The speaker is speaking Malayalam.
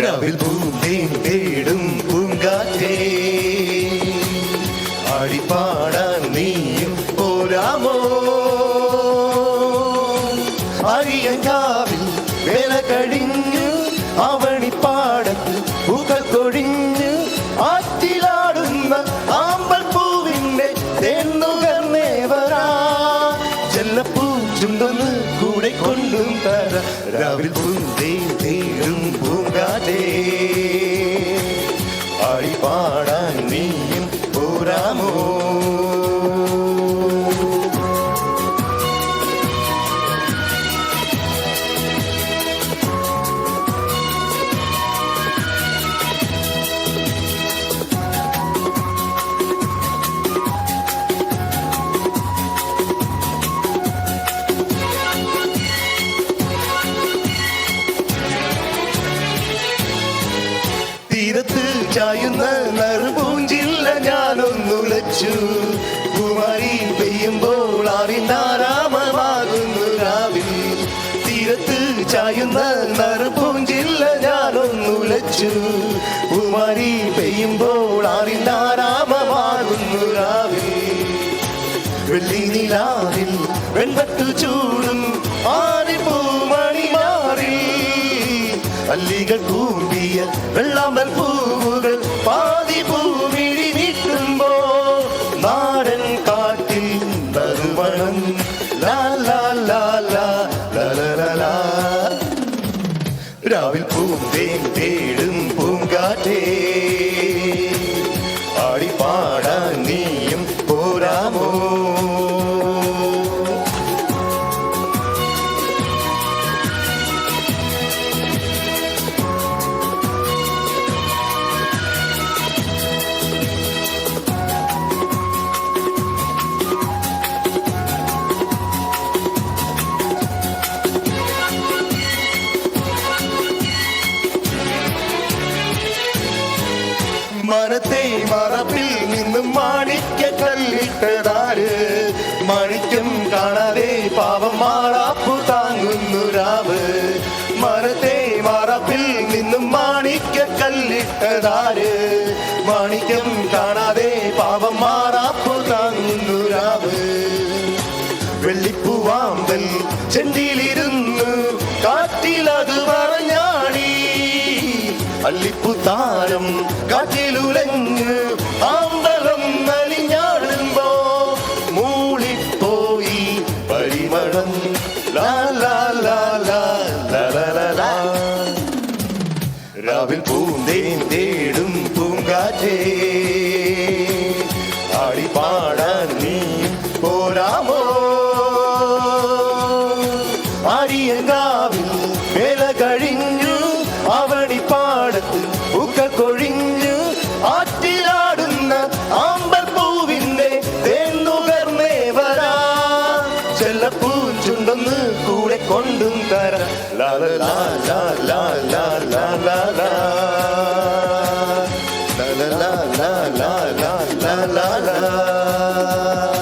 രാവിൽ പൂന്തേൻ തേടും പൂങ്കാറ്റേ ആടിപ്പാടാൻ നീയും പോരാമോ അരിയങ്കാവിൽ വേല കഴിഞ്ഞു അവണിപ്പാടത്ത് പൂക്കൾ കൊഴിഞ്ഞ് ആറ്റിലാടുന്ന ആമ്പൽ പൂവിന്റെ തേന്നുകർന്നേവരാ ചെല്ലപ്പൂ ചുണ്ടൊന്ന് കൂടെ കൊണ്ടും തര രാവിൽ പൂന്തേൻ തേടും പൂങ്കാറ്റേ ആടിപ്പാടാൻ നീയും പോരാമോ തീരത്ത് ചായുന്ന നറുപൂഞ്ചില്ല ഞാനൊന്നുലച്ചു കുമാരി പെയ്യുമ്പോൾ ആറിനാരാമമാകുന്നു രാവിൽ തീരത്ത് ചായുന്ന നറുപൂഞ്ചില്ല ഞാനൊന്നുലച്ചു കുമാരി പെയ്യുമ്പോൾ ആറിനാരാമമാകുന്നു രാവിൽ വെള്ളി നിലാവിൽ വെൺപട്ടു ചൂടും ആരിപ്പൂമണി മാറി അല്ലികൾ കൂമ്പിയ വെള്ളാമ്പൽ പൂവുകൾ പാതി പൂവിഴി നീട്ടുമ്പോ നാടൻ കാട്ടിൽ നറുമണം ലാ ലാ ലാ ലാ ലാ രാവിൽ പൂന്തേൻ തേടും പൂങ്കാറ്റേ ആടിപ്പാടാൻ നീയും പോരാമോ മനത്തെ മറപ്പിൽ നിന്നും മാണിക്ക കല്ലിട്ടതാര് മാണിക്യം കാണാതെ പാവം മാറാപ്പു താങ്ങുന്നു രാവ് മനത്തെ മറപ്പിൽ നിന്നും മാണിക്ക കല്ലിട്ടതാര് മാണിക്യം കാണാതെ പാവം മാറാപ്പു താങ്ങുന്നു രാവ് വെള്ളിപ്പൂവാമ്പൽ ചെണ്ടിയിലിരുന്നു കാറ്റിലത് പറഞ്ഞാടി അള്ളിപ്പുത്താരം കാറ്റിലുലഞ്ഞ് ആമ്പലം നലിഞ്ഞാടുമ്പോ മൂളിപ്പോയി പരിമളം ലാ ലാ ലാ ലാ ലാ ലാ രാവിൽ പൂന്തേൻ തേടും പൂങ്കാറ്റേ ആടിപ്പാടാൻ നീ പോരാമോ ആര്യങ്കാവിൽ വേല കഴിഞ്ഞു അവണിപ്പാടത്ത് പൂക്കൾ കൊഴിഞ്ഞു ആറ്റിലാടുന്ന ആമ്പൽ പൂവിന്റെ തേന്നുകർന്നേവരാ ചെല്ലപ്പൂ ചുണ്ടൊന്ന് കൂടെ കൊണ്ടും തര ലാ ലാ ലാ ലാ ലാ ലാ ലാ ലാ ലാ ലാ ലാ ലാ ലാ ലാ ലാ